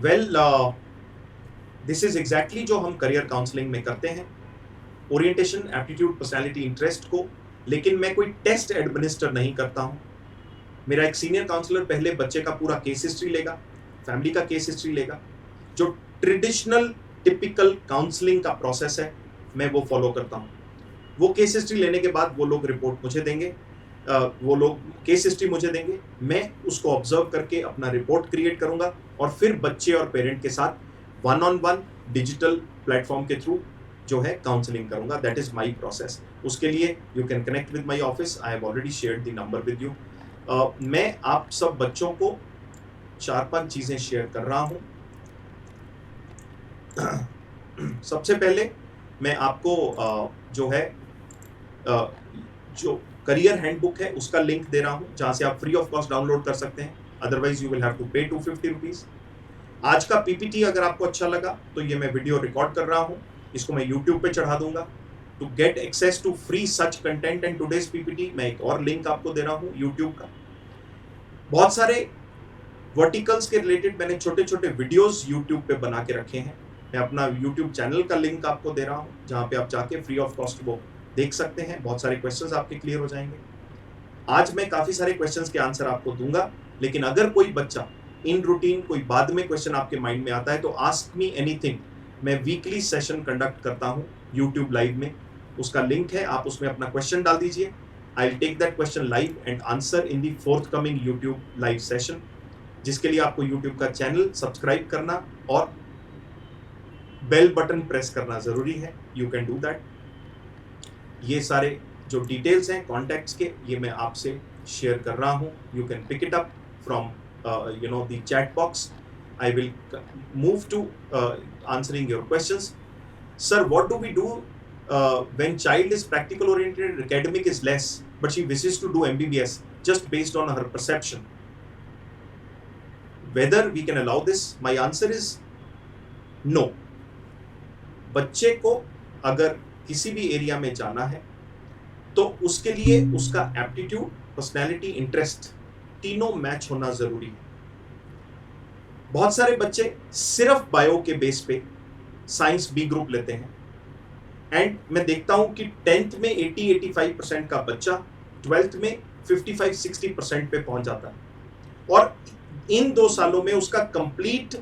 Well, this is exactly जो हम career counselling में करते हैं, ओरिएंटेशन, एप्टीट्यूड, पर्सनालिटी, इंटरेस्ट को। लेकिन मैं कोई टेस्ट एडमिनिस्टर नहीं करता हूं। मेरा एक सीनियर काउंसलर पहले बच्चे का पूरा केस हिस्ट्री लेगा, फैमिली का केस हिस्ट्री लेगा। जो ट्रेडिशनल टिपिकल काउंसलिंग का प्रोसेस है, मैं वो फॉलो करता हूं। वो केस हिस्ट्री लेने के बाद वो लोग रिपोर्ट मुझे देंगे, वो लोग केस हिस्ट्री मुझे देंगे, मैं उसको ऑब्जर्व करके अपना रिपोर्ट क्रिएट करूंगा और फिर बच्चे और पेरेंट के साथ one on one digital platform के थ्रू जो है काउंसलिंग करूंगा। That is my process. उसके लिए you can connect with my office. I have already shared the number with you. मैं आप सब बच्चों को 4-5 चीजें शेयर कर रहा हूं। सबसे पहले मैं आपको जो है जो करियर हैंडबुक है उसका लिंक दे रहा हूं, जहां से आप फ्री ऑफ कॉस्ट डाउनलोड कर सकते हैं। Otherwise you will have to pay 250 rupees. आज का पीपीटी अगर आपको अच्छा लगा तो ये मैं वीडियो रिकॉर्ड कर रहा हूं, इसको मैं यूट्यूब पे चढ़ा दूंगा। To get access to free such content and today's PPT, मैं एक और लिंक आपको दे रहा हूं यूट्यूब का। बहुत सारे वर्टिकल्स के रिलेटेड मैंने छोटे छोटे वीडियोस यूट्यूब पे बना के रखे हैं। मैं अपना यूट्यूब चैनल का लिंक आपको दे रहा हूं, जहां पे आप जाके फ्री ऑफ कॉस्ट वो देख सकते हैं। बहुत सारे क्वेश्चंस आपके क्लियर हो जाएंगे। आज मैं काफी सारे क्वेश्चंस के आंसर आपको दूंगा, लेकिन अगर कोई बच्चा इन रूटीन कोई बाद में क्वेश्चन आपके माइंड में आता है तो आस्क मी एनीथिंग। मैं वीकली सेशन कंडक्ट करता हूं यूट्यूब लाइव में, उसका लिंक है, आप उसमें अपना क्वेश्चन डाल दीजिए। I will take that question live and answer in the forthcoming YouTube live session, जिसके लिए आपको यूट्यूब का चैनल सब्सक्राइब करना और बेल बटन प्रेस करना जरूरी है। You can do that. ये सारे जो डिटेल्स हैं कॉन्टैक्ट्स के, ये मैं आपसे शेयर कर रहा हूं। You can pick it up from the chat box. I will move to answering your questions. Sir, what do we do when child is practical oriented, academic is less, but she wishes to do MBBS just based on her perception? Whether we can allow this? My answer is no. बच्चे को अगर किसी भी area में जाना है तो उसके लिए उसका एप्टीट्यूड, पर्सनैलिटी, इंटरेस्ट तीनों मैच होना जरूरी है। बहुत सारे बच्चे सिर्फ बायो के बेस पे साइंस बी ग्रुप लेते हैं, एंड मैं देखता हूं कि 10th में 80-85% का बच्चा 12th में 55-60% पे पहुंच जाता है। और इन 2 सालों में उसका कंप्लीट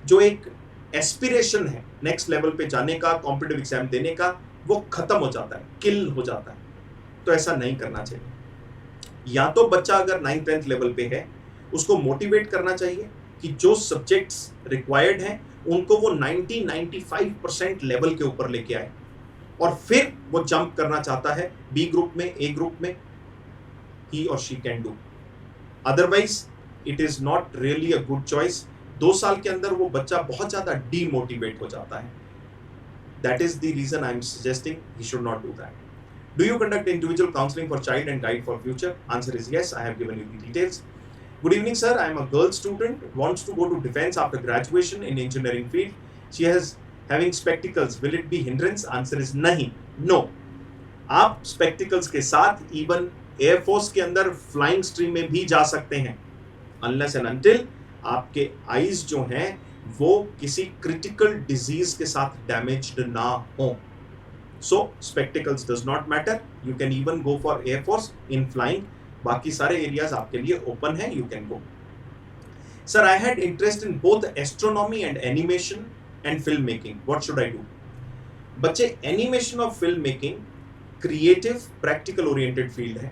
जो एक एस्पिरेशन है नेक्स्ट लेवल पे जाने का, कॉम्पिटिटिव एग्जाम देने का, वो खत्म हो जाता है, किल हो जाता है। तो ऐसा नहीं करना चाहिए। या तो बच्चा अगर 9th-10th लेवल पे है, उसको मोटिवेट करना चाहिए कि जो सब्जेक्ट्स रिक्वायर्ड हैं उनको वो 90-95% लेवल के ऊपर लेके आए, और फिर वो जंप करना चाहता है बी ग्रुप में, ए ग्रुप में, ही और she can do. Otherwise it is not really a good choice. 2 साल के अंदर वो बच्चा बहुत ज्यादा डीमोटिवेट हो जाता है। That is the reason I am suggesting he should not do that. Do you conduct individual counseling for child and guide for future? Answer is yes. I have given you the details. Good evening, sir. I am a girl student, wants to go to defense after graduation in engineering field. She has having spectacles. Will it be hindrance? Answer is nahi. No. आप spectacles के साथ even Air Force के अंदर flying stream में भी जा सकते हैं, unless and until आपके eyes जो हैं वो किसी critical disease के साथ damaged ना हो। So spectacles does not matter. You can even go for Air Force in flying. बाकी सारे areas आपके लिए open हैं, you can go. Sir, I had interest in both astronomy and animation and filmmaking. What should I do? बच्चे, animation और filmmaking creative, practical oriented field है,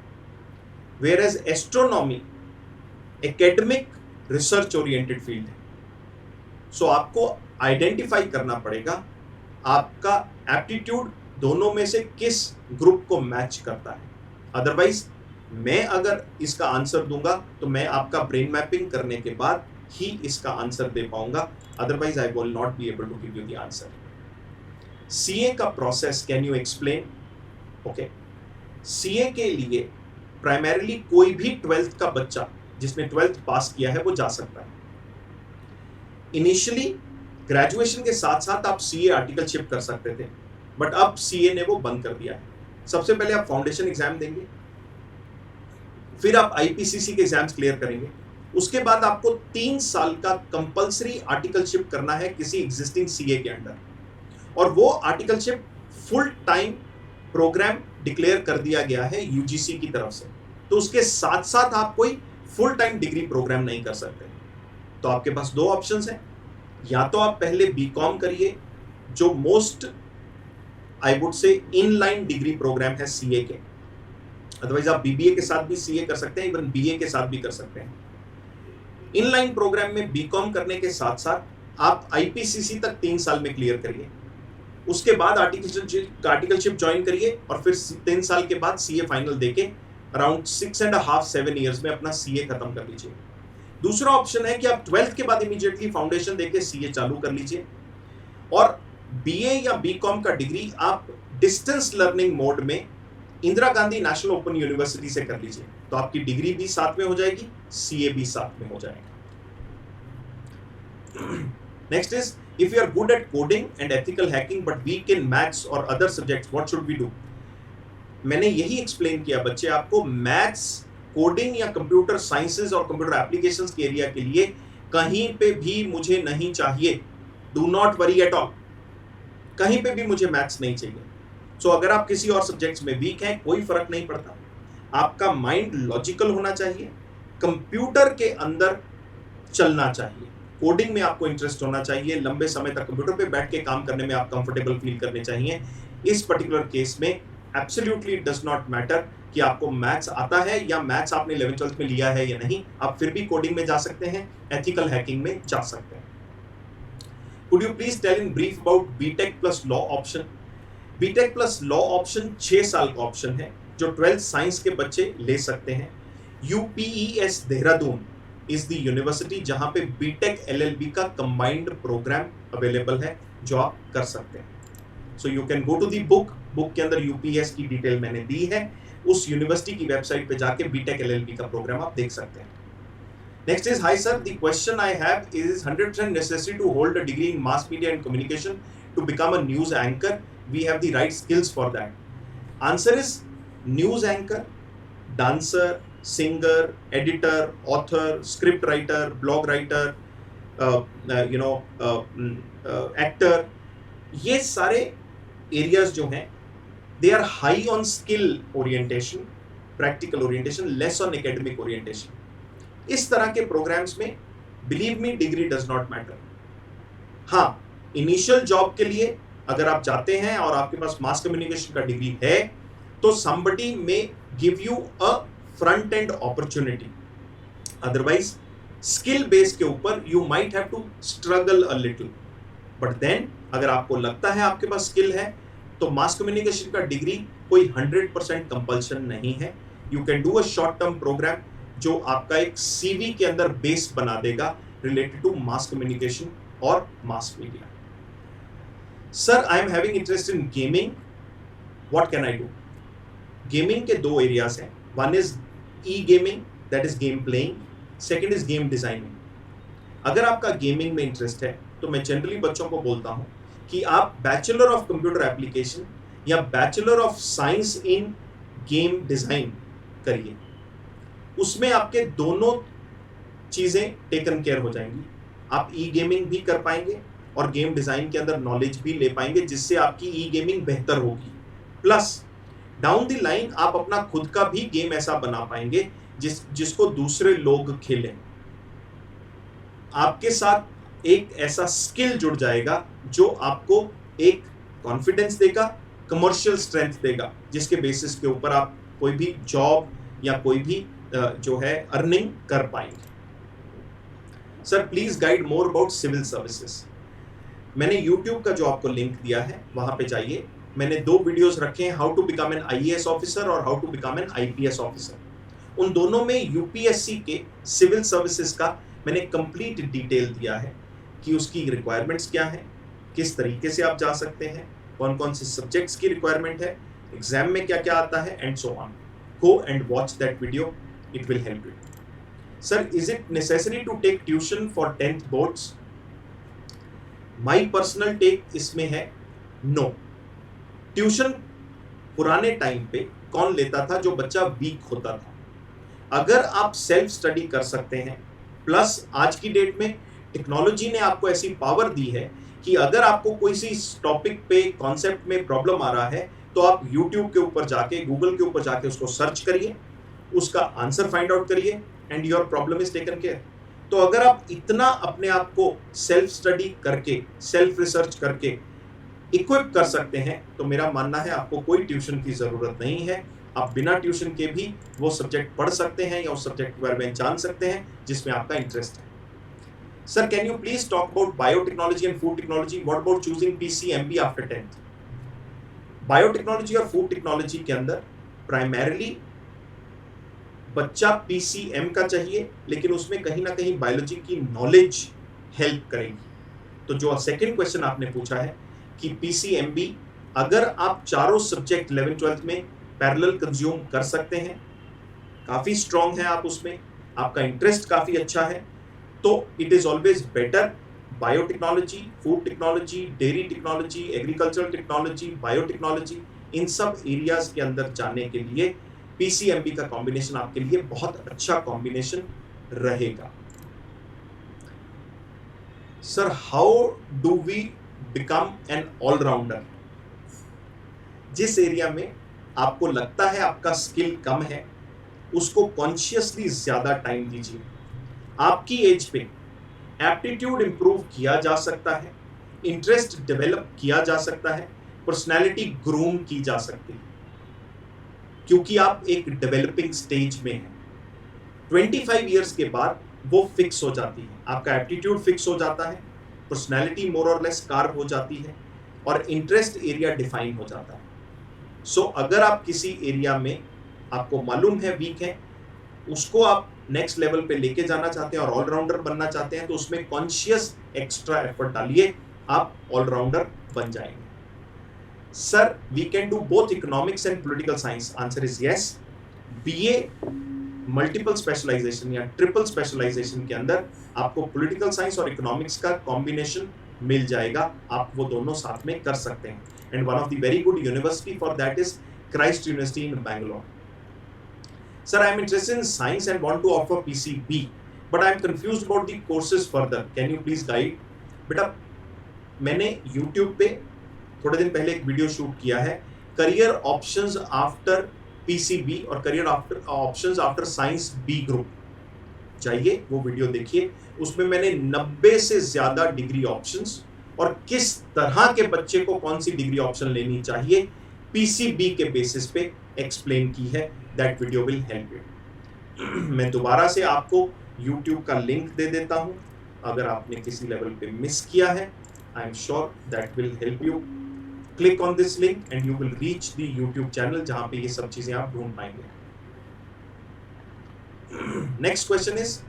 whereas astronomy academic, research oriented field है. So आपको identify करना पड़ेगा आपका aptitude दोनों में से किस ग्रुप को मैच करता है। अदरवाइज मैं अगर इसका आंसर दूंगा तो मैं आपका ब्रेन मैपिंग करने के बाद ही इसका आंसर दे पाऊंगा, otherwise I will not be able to give you the answer. CA का process can you explain? Okay, CA के लिए प्राइमरीली कोई भी 12th का बच्चा जिसने 12th पास किया है वो जा सकता है। इनिशियली ग्रेजुएशन के साथ साथ आप सीए आर्टिकलशिप कर सकते थे, बट अब सीए ने वो बंद कर दिया है। सबसे पहले आप फाउंडेशन एग्जाम देंगे, फिर आप आईपीसीसी के एग्जाम्स क्लियर करेंगे, उसके बाद आपको 3 साल का कंपल्सरी आर्टिकलशिप करना है किसी एग्जिस्टिंग सीए के अंडर, और वो articleship full time programme declare कर दिया गया है यूजीसी की तरफ से। तो उसके साथ साथ आप कोई फुल टाइम डिग्री प्रोग्राम नहीं कर सकते। तो आपके पास दो ऑप्शंस हैं, या तो आप पहले बीकॉम करिए जो most I would say inline degree programme है सीए के, अदरवाइज आप बीबीए के साथ भी सीए कर सकते हैं, इवन बीए के साथ भी कर सकते हैं। इनलाइन प्रोग्राम में बीकॉम करने के साथ साथ आप आईपीसीसी तक 3 साल में क्लियर करिए, उसके बाद आर्टिकलशिप ज्वाइन करिए और फिर 3 साल के बाद सीए फाइनल देके अराउंड 6.5-7 ईयर्स में अपना सीए खत्म कर लीजिए। दूसरा ऑप्शन है कि आप 12th के बाद इमीडिएटली फाउंडेशन देके सीए चालू कर लीजिए, और बीए या बीकॉम का डिग्री आप डिस्टेंस लर्निंग मोड में Indira Gandhi national open university से कर लीजिए। तो आपकी डिग्री भी साथ में हो जाएगी, सीए भी साथ में हो जाएगा। Next is, if you are good at coding and ethical hacking but weak in maths or other subjects, what should we do? मैंने यही एक्सप्लेन किया बच्चे आपको, मैथ्स, कोडिंग या कंप्यूटर साइंसेज और कंप्यूटर एप्लीकेशंस के एरिया के लिए कहीं पे भी मुझे नहीं चाहिए। Do not worry at all, कहीं पे भी मुझे मैथ्स नहीं चाहिए। सो अगर आप किसी और सब्जेक्ट्स में वीक हैं कोई फर्क नहीं पड़ता, आपका माइंड लॉजिकल होना चाहिए, कंप्यूटर के अंदर चलना चाहिए, कोडिंग में आपको इंटरेस्ट होना चाहिए, लंबे समय तक कंप्यूटर पे बैठ के काम करने में आप कंफर्टेबल फील करने चाहिए। इस पर्टिकुलर केस में एब्सोल्युटली डज नॉट मैटर कि आपको मैथ्स आता है या मैथ्स आपने 11th-12th में लिया है या नहीं, आप फिर भी कोडिंग में जा सकते हैं, एथिकल हैकिंग में जा सकते हैं। Could you please tell in brief about BTech plus law option? BTech plus law option 6 साल का ऑप्शन है जो 12th साइंस के बच्चे ले सकते हैं। UPES Dehradun is the university जहां पे बीटेक एलएलबी का कंबाइंड प्रोग्राम अवेलेबल है जो आप कर सकते हैं। So you can go to the book के अंदर यूपीएस की डिटेल मैंने दी है, उस यूनिवर्सिटी की वेबसाइट पे जाके बीटेक एलएलबी का प्रोग्राम आप देख सकते हैं। Next is, hi sir, the question I have is 100% necessary to hold a degree in mass media and communication to become a news anchor? We have the right skills for that. Answer is, news anchor, dancer, singer, editor, author, script writer, blog writer, actor, ये सारे areas जो हैं, they are high on skill orientation, practical orientation, less on academic orientation. इस तरह के programmes में believe me degree does not matter. हाँ, initial job के लिए अगर आप जाते हैं और आपके पास मास कम्युनिकेशन का डिग्री है तो somebody may give you a front end opportunity, otherwise skill base के ऊपर you might have to struggle a little, but then अगर आपको लगता है आपके पास स्किल है तो मास कम्युनिकेशन का डिग्री कोई 100% कंपल्शन नहीं है। You can do a short term programme जो आपका एक सीवी के अंदर बेस बना देगा रिलेटेड टू मास कम्युनिकेशन और mass media. Sir, I am having interest in gaming, what can I do? Gaming के दो एरियाज हैं, one is E gaming, that is game playing, second is game designing. अगर आपका gaming में interest है तो मैं जनरली बच्चों को बोलता हूं कि आप बैचलर ऑफ कंप्यूटर एप्लीकेशन या bachelor of science in game design करिए, उसमें आपके दोनों चीजें टेकन केयर हो जाएंगी। आप ई गेमिंग भी कर पाएंगे और गेम डिजाइन के अंदर नॉलेज भी ले पाएंगे जिससे आपकी ई गेमिंग बेहतर होगी, प्लस डाउन द लाइन आप अपना खुद का भी गेम ऐसा बना पाएंगे जिसको दूसरे लोग खेलें। आपके साथ एक ऐसा स्किल जुड़ जाएगा जो आपको एक कॉन्फिडेंस देगा, कमर्शियल स्ट्रेंथ देगा, जिसके बेसिस के ऊपर आप कोई भी जॉब या कोई भी जो है अर्निंग कर पाएंगे। Sir, please guide more about civil services. मैंने YouTube का जो आपको लिंक दिया है वहां पे जाइए, मैंने 2 वीडियोस रखे हैं, how to become an IAS officer और how to become an IPS officer. उन दोनों में यूपीएससी के सिविल सर्विसेज का मैंने कंप्लीट डिटेल दिया है कि उसकी रिक्वायरमेंट्स क्या है, किस तरीके से आप जा सकते हैं, कौन कौन से सब्जेक्ट्स की रिक्वायरमेंट है, एग्जाम में क्या क्या आता है, and so on. Go and watch that video, it will help you. Sir, is it necessary to take tuition for 10th boards? My personal take इसमें है no. ट्यूशन पुराने टाइम पे कौन लेता था? जो बच्चा वीक होता था। अगर आप सेल्फ स्टडी कर सकते हैं प्लस आज की डेट में टेक्नोलॉजी ने आपको ऐसी पावर दी है कि अगर आपको कोई सी टॉपिक पे कॉन्सेप्ट में प्रॉब्लम आ रहा है तो आप यूट्यूब के ऊपर जाके, गूगल के ऊपर जाके उसको सर्च करिए, उसका आंसर फाइंड आउट करिए and your problem is taken care. तो अगर आप इतना अपने आप को सेल्फ स्टडी करके, सेल्फ रिसर्च करके इक्विप कर सकते हैं तो मेरा मानना है आपको कोई ट्यूशन की जरूरत नहीं है। आप बिना ट्यूशन के भी वो सब्जेक्ट पढ़ सकते हैं या उस सब्जेक्ट के बारे में जान सकते हैं जिसमें आपका इंटरेस्ट है। Sir, can you please talk about biotechnology and food technology, what about choosing PCMB after 10th? Biotechnology और फूड टेक्नोलॉजी के अंदर प्राइमरीली बच्चा पीसीएम का चाहिए, लेकिन उसमें कहीं ना कहीं बायोलॉजी की नॉलेज हेल्प करेगी। तो जो सेकंड क्वेश्चन आपने पूछा है कि पीसीएमबी अगर आप चारों सब्जेक्ट 11th-12th में पैरेलल कंज्यूम कर सकते हैं, काफी स्ट्रांग है आप उसमें, आपका इंटरेस्ट काफी अच्छा है, तो it is always better biotechnology, food technology, dairy technology, agricultural technology, biotechnology, इन सब एरियाज के अंदर जाने के लिए पीसीएमबी का कॉम्बिनेशन आपके लिए बहुत अच्छा कॉम्बिनेशन रहेगा। Sir, how do we become an allrounder? जिस एरिया में आपको लगता है आपका स्किल कम है, उसको कॉन्शियसली ज्यादा टाइम दीजिए। आपकी एज पे एप्टीट्यूड इंप्रूव किया जा सकता है, इंटरेस्ट डेवलप किया जा सकता है, पर्सनैलिटी ग्रूम की जा सकती है, क्योंकि आप एक डेवलपिंग स्टेज में हैं। 25 इयर्स के बाद वो फिक्स हो जाती है, आपका एप्टीट्यूड फिक्स हो जाता है, पर्सनैलिटी मोर और लेस कार्व हो जाती है और इंटरेस्ट एरिया डिफाइन हो जाता है। सो अगर आप किसी एरिया में आपको मालूम है वीक है, उसको आप नेक्स्ट लेवल पे लेके जाना चाहते हैं और ऑलराउंडर बनना चाहते हैं, तो उसमें कॉन्शियस एक्स्ट्रा एफर्ट डालिए, आप ऑलराउंडर बन जाएंगे। Sir, we can do both economics and political science? Answer is yes. BA multiple specialisation या ट्रिपल स्पेशलाइजेशन के अंदर आपको पॉलिटिकल साइंस और इकोनॉमिक्स का कॉम्बिनेशन मिल जाएगा, आप वो दोनों साथ में कर सकते हैं। And one of the very good university for that is Christ University in Bangalore. Sir, I am interested in science and want to offer PCB, but I am confused about the courses further. Can you please guide? बेटा, मैंने YouTube पे थोड़े दिन पहले एक video shoot किया है, career options after PCB और career options after science B group. चाहिए वो वीडियो देखिए, उसमें मैंने 90 से ज्यादा डिग्री ऑप्शंस और किस तरह के बच्चे को कौन सी डिग्री ऑप्शन लेनी चाहिए PCB के बेसिस पे एक्सप्लेन की है। That video will help you. मैं दोबारा से आपको YouTube का लिंक दे देता हूं, अगर आपने किसी लेवल पे मिस किया है, I am sure that will help you. Click on this link and you will reach the YouTube channel जहां पे ये सब चीजें आप ढूंढ पाएंगे। Next question is,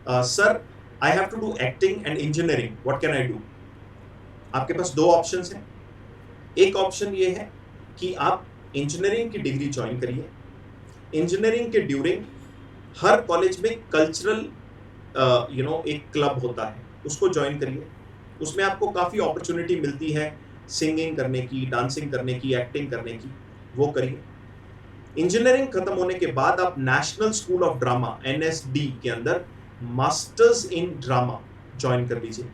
sir, I have to do acting and engineering, what can I do? आपके पास दो ऑप्शंस हैं। एक ऑप्शन ये है कि आप इंजीनियरिंग की डिग्री ज्वाइन करिए। इंजीनियरिंग के ड्यूरिंग हर कॉलेज में कल्चरल एक क्लब होता है, उसको ज्वाइन करिए। उसमें आपको काफ़ी अपॉर्चुनिटी मिलती है सिंगिंग करने की, डांसिंग करने की, एक्टिंग करने की, वो करिए। इंजीनियरिंग खत्म होने के बाद आप national school of drama NSD के अंदर मास्टर्स इन ड्रामा ज्वाइन कर लीजिए,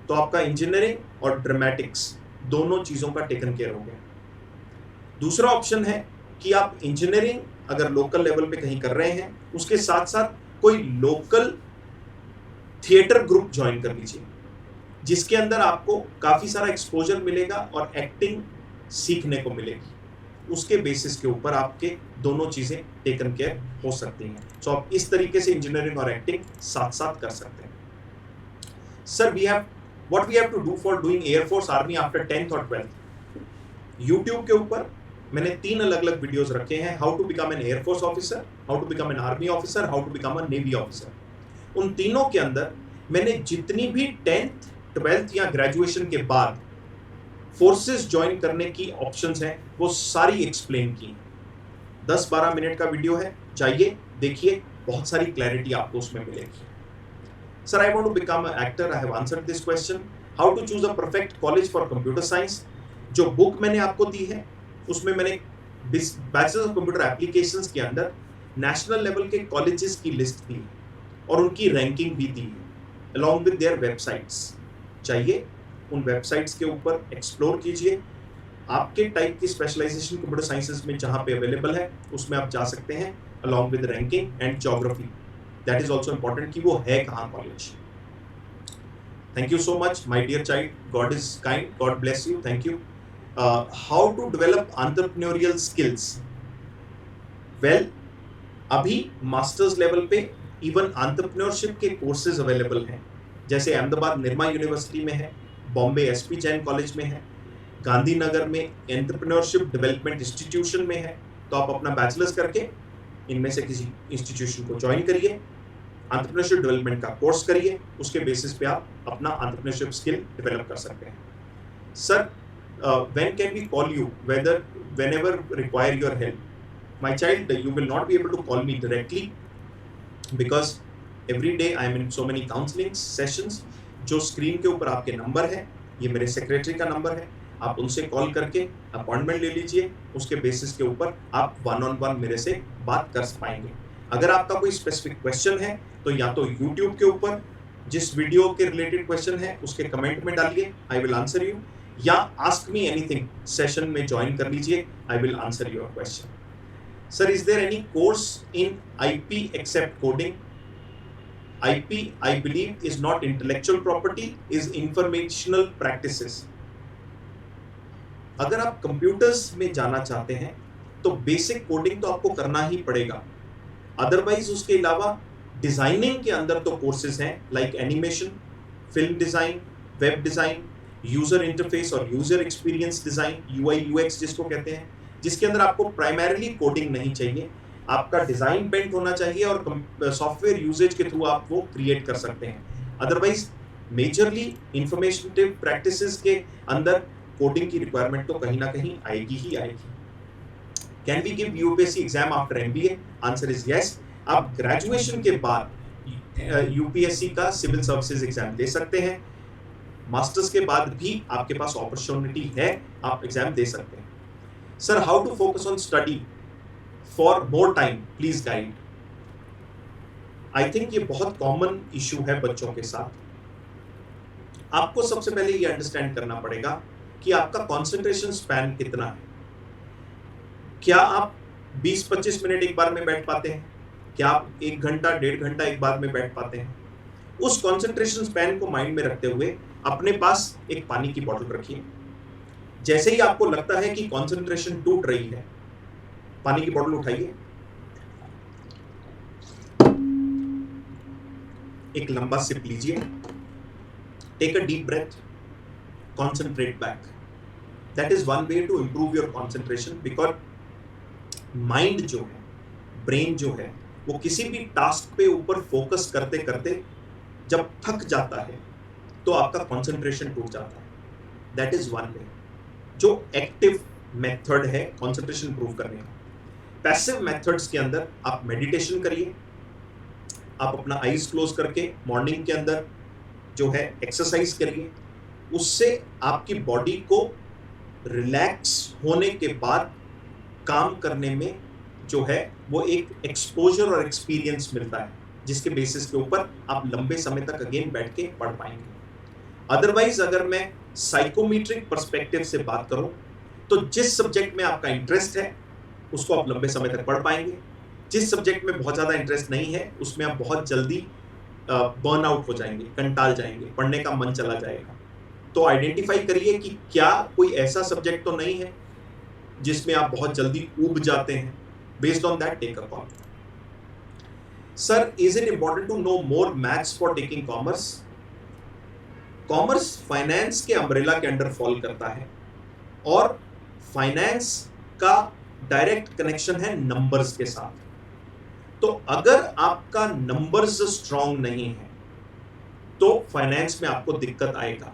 तो आपका इंजीनियरिंग और ड्रामेटिक्स दोनों चीज़ों का टेकन केयर हो गया। दूसरा ऑप्शन है कि आप इंजीनियरिंग अगर लोकल लेवल पे कहीं कर रहे हैं, उसके साथ साथ कोई लोकल थिएटर ग्रुप ज्वाइन कर लीजिए, जिसके अंदर आपको काफ़ी सारा एक्सपोजर मिलेगा और एक्टिंग सीखने को मिलेगी। उसके बेसिस के ऊपर आपके दोनों चीज़ें टेकन केयर हो सकती हैं। सो आप इस तरीके से इंजीनियरिंग और एक्टिंग साथ साथ कर सकते हैं। Sir, what we have to do for doing air force army after 10th और 12th? यूट्यूब के ऊपर मैंने 3 अलग अलग वीडियोस रखे हैं, how to become an air force officer, how to become an army officer, how to become a navy officer. उन तीनों के अंदर मैंने जितनी भी 10th, 12th या ग्रेजुएशन के बाद फोर्सेस ज्वाइन करने की ऑप्शंस हैं, वो सारी एक्सप्लेन की। 10-12 मिनट का वीडियो है, जाइए देखिए, बहुत सारी क्लैरिटी आपको उसमें मिलेगी। Sir, I want to become a actor, I have answered this question. How to choose a perfect college for computer science? जो बुक मैंने आपको दी है उसमें मैंने बैचलर ऑफ कंप्यूटर एप्लीकेशंस के अंदर नेशनल लेवल के कॉलेजेस की लिस्ट दी है, और उनकी रैंकिंग भी दी है अलॉन्ग विद देयर वेबसाइट्स। चाहिए उन वेबसाइट्स के ऊपर एक्सप्लोर कीजिए, आपके टाइप की स्पेशलाइजेशन कंप्यूटर साइंसेज में जहाँ पे अवेलेबल है उसमें आप जा सकते हैं along with ranking and geography. That is also important कि वो है कहाँ college. Thank you so much, my dear child. God is kind. God bless you. Thank you. How to develop entrepreneurial skills? Well, अभी masters level पे even entrepreneurship के courses available हैं, जैसे Ahmedabad Nirma university में है, बॉम्बे एसपी जैन कॉलेज में है, गांधीनगर में एंटरप्रेन्योरशिप डेवलपमेंट इंस्टीट्यूशन में है। तो आप अपना बैचलर्स करके इनमें से किसी इंस्टीट्यूशन को ज्वाइन करिए, एंटरप्रेन्योरशिप डेवलपमेंट का कोर्स करिए, उसके बेसिस पे आप अपना एंटरप्रेन्योरशिप स्किल डेवलप कर सकते हैं। Sir, when can we call you whether whenever require your help? My child, you will not be able to call me directly because every day I am in so many counseling sessions। जो screen के ऊपर आपके number है, ये मेरे secretary का number है, आप उनसे कॉल करके अपॉइंटमेंट ले लीजिए, उसके बेसिस के ऊपर आप 1-on-1 मेरे से बात कर पाएंगे। अगर आपका कोई स्पेसिफिक क्वेश्चन है तो या तो यूट्यूब के ऊपर जिस वीडियो के रिलेटेड क्वेश्चन है उसके कमेंट में डालिए, आई विल आंसर यू, या आस्क मी एनीथिंग सेशन में ज्वाइन कर लीजिए, I will answer your question. Sir, is there any course in IP except coding? IP, I believe, is not intellectual property, is informational practices। अगर आप computers में जाना चाहते हैं तो बेसिक कोडिंग तो आपको करना ही पड़ेगा, अदरवाइज उसके अलावा डिजाइनिंग के अंदर तो कोर्सेज हैं like animation, film design, web design, user interface और user experience design, UI UX जिसको कहते हैं, जिसके अंदर आपको प्राइमरीली कोडिंग नहीं चाहिए, आपका डिजाइन बेंट होना चाहिए और सॉफ्टवेयर यूजेज के थ्रू आप वो क्रिएट कर सकते हैं। अदरवाइज मेजरली इंफॉर्मेटिव प्रैक्टिसेस के अंदर कोडिंग की रिक्वायरमेंट तो कहीं ना कहीं आएगी ही आएगी। Can we give UPSC exam after MBA? Answer is yes. आप ग्रेजुएशन के बाद यूपीएससी का सिविल सर्विसेज एग्जाम दे सकते हैं, मास्टर्स के बाद भी आपके पास अपॉर्चुनिटी है, आप एग्जाम दे सकते हैं। Sir, how to focus on study for more time? Please guide. I think ये बहुत कॉमन इशू है बच्चों के साथ। आपको सबसे पहले ये अंडरस्टैंड करना पड़ेगा कि आपका कंसंट्रेशन स्पैन कितना है। क्या आप 20-25 मिनट एक बार में बैठ पाते हैं? क्या आप 1 घंटा 1.5 घंटा एक बार में बैठ पाते हैं? उस कंसंट्रेशन स्पैन को माइंड में रखते हुए अपने पास एक पानी की बोतल रखिए। जैसे ही आपको लगता है कि कंसंट्रेशन टूट रही है, पानी की बोतल उठाइए, एक लंबा सिप लीजिए, take a deep breath, concentrate back. That is one way to improve your concentration, because mind जो है, ब्रेन जो है, वो किसी भी टास्क पे ऊपर फोकस करते करते जब थक जाता है तो आपका कंसंट्रेशन टूट जाता है। दैट इज वन वे जो एक्टिव मेथड है कंसंट्रेशन इंप्रूव करने का। पैसिव मेथड्स के अंदर आप मेडिटेशन करिए, आप अपना आईज क्लोज करके मॉर्निंग के अंदर जो है एक्सरसाइज करिए, उससे आपकी बॉडी को रिलैक्स होने के बाद काम करने में जो है वो एक एक्सपोजर और एक्सपीरियंस मिलता है, जिसके बेसिस के ऊपर आप लंबे समय तक अगेन बैठ के पढ़ पाएंगे। अदरवाइज अगर मैं साइकोमेट्रिक पर्सपेक्टिव से बात करूं तो जिस सब्जेक्ट में आपका इंटरेस्ट है उसको आप लंबे समय तक पढ़ पाएंगे, जिस सब्जेक्ट में बहुत ज़्यादा इंटरेस्ट नहीं है उसमें आप बहुत जल्दी बर्न आउट हो जाएंगे, कंटाल जाएंगे, पढ़ने का मन चला जाएगा। तो आइडेंटिफाई करिए कि क्या कोई ऐसा सब्जेक्ट तो नहीं है जिसमें आप बहुत जल्दी ऊब जाते हैं। Based on that take a call. Sir, is it important to know more maths for taking commerce? Commerce finance के अम्ब्रेला के अंडर फॉल करता है और फाइनेंस का डायरेक्ट कनेक्शन है नंबर्स के साथ। तो अगर आपका नंबर्स स्ट्रांग नहीं है तो फाइनेंस में आपको दिक्कत आएगा।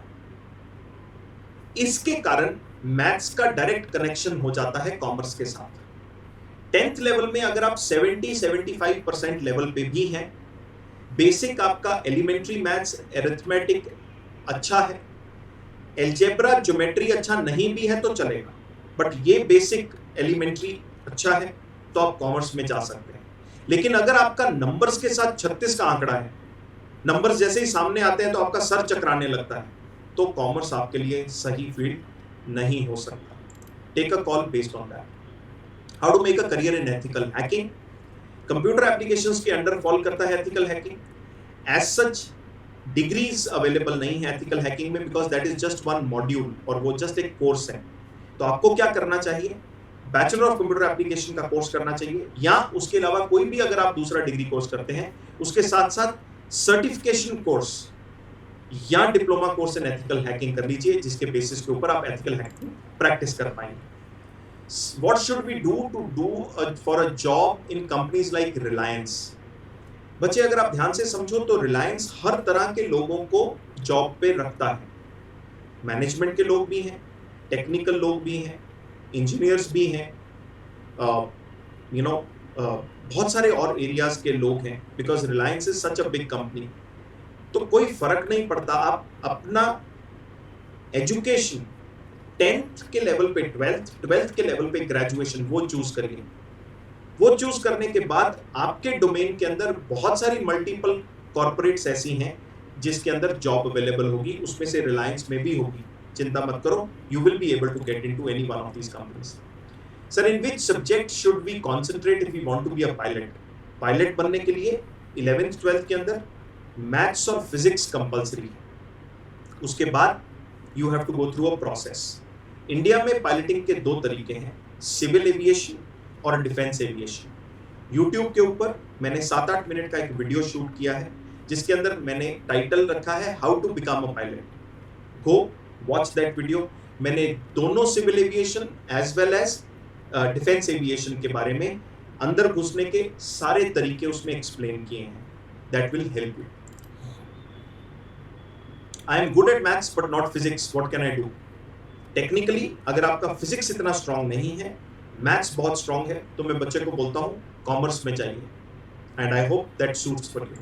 इसके कारण मैथ्स का डायरेक्ट कनेक्शन हो जाता है कॉमर्स के साथ। 10th लेवल में अगर आप 70-75% लेवल पे भी हैं, बेसिक आपका एलिमेंट्री मैथ्स, एरिथमेटिक अच्छा है, एल्जेब्रा ज्योमेट्री अच्छा नहीं भी है तो चलेगा, बट ये बेसिक एलिमेंट्री अच्छा है तो आप कॉमर्स में जा सकते हैं। लेकिन अगर आपका नंबर्स के साथ 36 का आंकड़ा है, नंबर्स जैसे ही सामने आते हैं तो आपका सर चकराने लगता है, तो कॉमर्स आपके लिए सही फील्ड नहीं हो सकता. Take a call based on that. How to make a career in ethical hacking. Computer applications के अंडर फॉल करता है ethical hacking. As such degrees available नहीं है एथिकल हैकिंग में, because that is just one module, और वो just एक course है. तो आपको क्या करना चाहिए, बैचलर ऑफ कंप्यूटर एप्लीकेशन का कोर्स करना चाहिए, या उसके अलावा कोई भी अगर आप दूसरा डिग्री कोर्स करते हैं उसके साथ साथ सर्टिफिकेशन कोर्स या diploma course in ethical hacking कर लीजिए, जिसके बेसिस के ऊपर आप एथिकल हैकिंग प्रैक्टिस कर पाएंगे. What should we do to do for a job in companies like Reliance. बच्चे अगर आप ध्यान से समझो तो रिलायंस हर तरह के लोगों को जॉब पे रखता है. मैनेजमेंट के लोग भी हैं, टेक्निकल लोग भी हैं, इंजीनियर्स भी हैं, बहुत सारे और एरियाज के लोग हैं, because Reliance is such a big company. तो कोई फर्क नहीं पड़ता, आप अपना एजुकेशन 10th के लेवल पे, 12th के लेवल पे ग्रेजुएशन वो चूज करिए. वो चूज करने के बाद आपके डोमेन के अंदर बहुत सारी मल्टीपल कॉर्पोरेट्स ऐसी हैं जिसके अंदर जॉब अवेलेबल होगी, उसमें से रिलायंस में भी होगी. चिंता मत करो, you will be able to get into any one of these companies. Sir, in which subject should we concentrate if we want to be a pilot. Pilot बनने के लिए 11th 12th के अंदर मैथ्स और फिजिक्स कंपलसरी है. उसके बाद you have to go through a process. India में पायलटिंग के 2 तरीके हैं, सिविल एविएशन और डिफेंस एविएशन. यूट्यूब के ऊपर मैंने 7-8 मिनट का एक वीडियो शूट किया है, जिसके अंदर मैंने टाइटल रखा है how to become a pilot. Go watch that video. मैंने दोनों civil aviation as well as defence aviation के बारे में अंदर घुसने के सारे तरीके उसमें एक्सप्लेन किए हैं. That will help you. I am good at maths but not physics, what can I do. Technically अगर आपका फिजिक्स इतना स्ट्रांग नहीं है, मैथ्स बहुत स्ट्रांग है, तो मैं बच्चे को बोलता हूं कॉमर्स में चाहिए. And I hope that suits for you.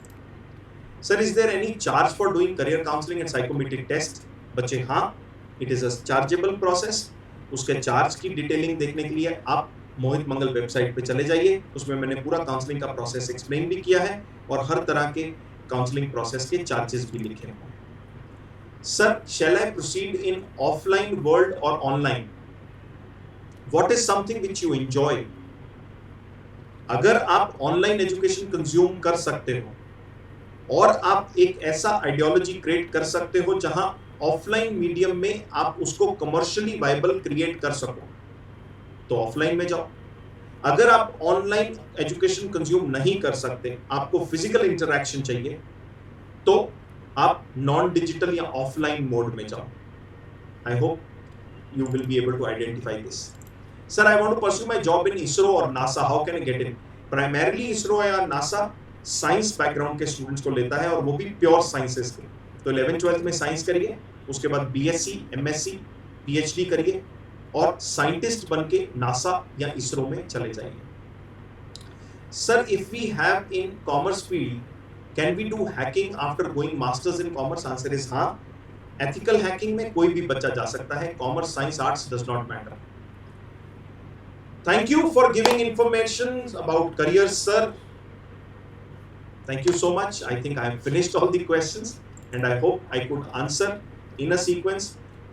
Sir, is there any charge for doing career counselling and psychometric test. बच्चे, हाँ, it is a chargeable process. उसके चार्ज की डिटेलिंग देखने के लिए आप मोहित मंगल वेबसाइट पे चले जाइए. उसमें मैंने पूरा काउंसलिंग का प्रोसेस एक्सप्लेन भी किया है और हर तरह के काउंसलिंग प्रोसेस के चार्जेस भी लिखे हैं. Sir, shall I proceed in offline world और online. What is something which you enjoy. अगर आप ऑनलाइन एजुकेशन कंज्यूम कर सकते हो और आप एक ऐसा आइडियोलॉजी क्रिएट कर सकते हो जहां ऑफलाइन मीडियम में आप उसको कमर्शियली वायबल क्रिएट कर सको, तो ऑफलाइन में जाओ. अगर आप ऑनलाइन एजुकेशन कंज्यूम नहीं कर सकते, आपको फिजिकल इंटरैक्शन चाहिए, तो आप नॉन डिजिटल या ऑफलाइन मोड में जाओ. I hope you will be able to identify this. Sir, I want to pursue my job in ISRO or NASA. How can I get in? Primarily ISRO या NASA science background के students को लेता है, और वो भी pure sciences के. तो 11th 12th में साइंस करिए, उसके बाद BSc MSc PhD करिए और साइंटिस्ट बन के नासा या इसरो में चले जाइए. Sir, if we have in commerce field, can we do hacking after going masters in commerce. Answer is हाँ. एथिकल हैकिंग में कोई भी बच्चा जा सकता है. Commerce, science, arts does not matter. Thank you for giving information about career, sir. Thank you so much. I think I have finished all the questions and I hope I could answer in a sequence.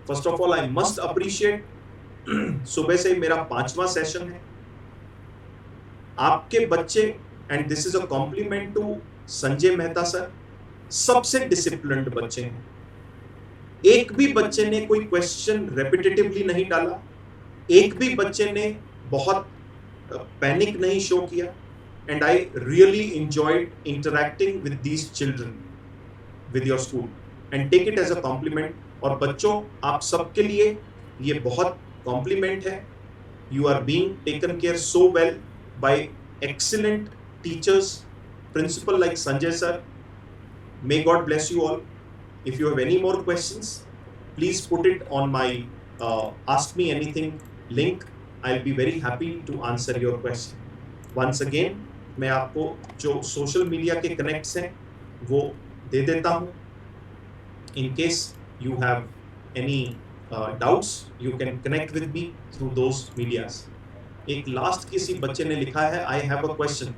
First of all, I must appreciate सुबह से मेरा 5वां session है. आपके बच्चे, and this is a compliment to Sanjay Mehta sir, सबसे disciplined बच्चे हैं. एक भी बच्चे ने कोई क्वेश्चन रेपिटेटिवली नहीं डाला, एक भी बच्चे ने बहुत पैनिक नहीं शो किया. And I really enjoyed interacting with these children with your school and take it as a compliment. और बच्चों, आप सबके लिए ये बहुत compliment है. You are being taken care so well by excellent teachers, principal like Sanjay sir. May God bless you all. If you have any more questions, please put it on my Ask Me Anything link. I'll be very happy to answer your question. Once again, मैं आपको जो social media के connects हैं वो दे देता हूँ. In case you have any doubts, you can connect with me through those medias. एक लास्ट किसी बच्चे ने लिखा है, I have a question.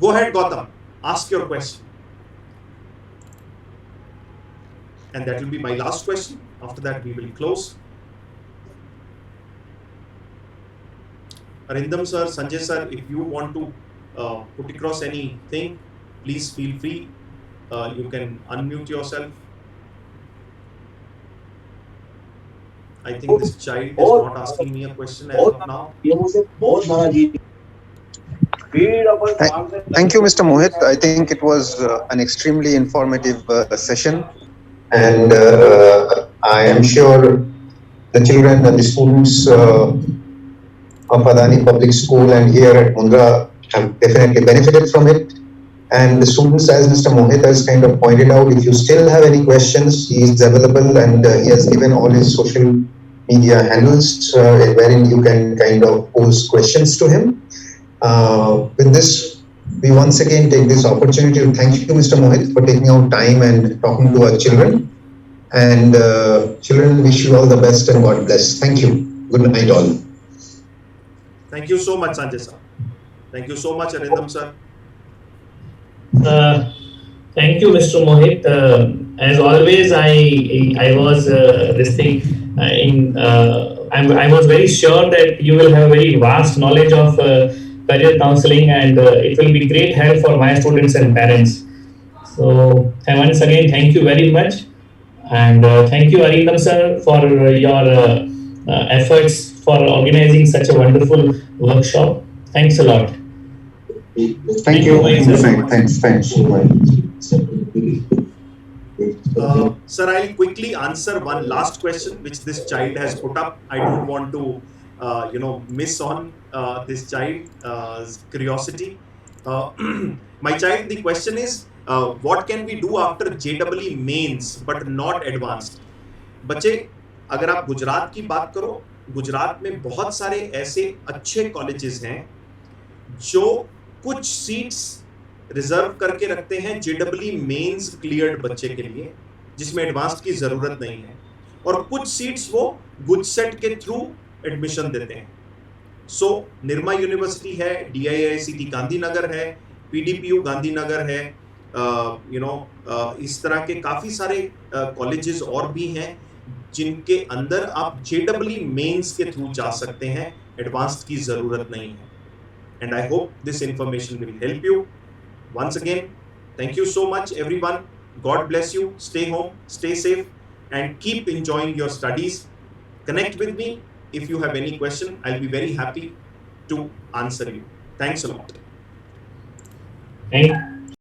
Go ahead, Gautam. Ask your question. And that will be my last question. After that, we will close. Arindam sir, Sanjay sir, if you want to put across anything, please feel free. You can unmute yourself. I think this child is not asking me a question as of now. Thank you, Mr. Mohit. I think it was an extremely informative session, and I am sure the children and the students of Adani Public School and here at Mundra have definitely benefited from it. And the students, as Mr. Mohit has kind of pointed out, if you still have any questions, he is available and he has given all his social media handles wherein you can kind of pose questions to him. With this, we once again take this opportunity to thank you, Mr. Mohit, for taking out time and talking to our children. And children, wish you all the best and God bless. Thank you. Good night, all. Thank you so much, Sanjay sir. Thank you so much, Arindam sir. Thank you, Mr. Mohit. As always, I was this thing I was very sure that you will have very vast knowledge of career counseling, and it will be great help for my students and parents. So once again, thank you very much, and thank you, Arindam sir, for your efforts for organizing such a wonderful workshop. Thanks a lot. Thank you. Thanks. Sir, I'll quickly answer one last question which this child has put up. I don't want to, miss on this child's curiosity. My child, the question is, what can we do after JEE mains but not advanced? बच्चे, अगर आप गुजरात की बात करो, गुजरात में बहुत सारे ऐसे अच्छे कॉलेजेस हैं जो कुछ सीट्स रिजर्व करके रखते हैं JEE मेंस क्लियर्ड बच्चे के लिए, जिसमें एडवांस्ड की ज़रूरत नहीं है, और कुछ सीट्स वो गुजसेट के थ्रू एडमिशन देते हैं. सो निर्मा यूनिवर्सिटी है, DIICT गांधीनगर है, PDPU गांधीनगर है, इस तरह के काफ़ी सारे कॉलेजेस और भी हैं जिनके अंदर आप JEE मेंस के थ्रू जा सकते हैं, एडवांस्ड की ज़रूरत नहीं है. And I hope this information will help you. Once again, thank you so much, everyone. God bless you. Stay home, stay safe, and keep enjoying your studies. Connect with me if you have any question. I'll be very happy to answer you. Thanks a lot. Thank you.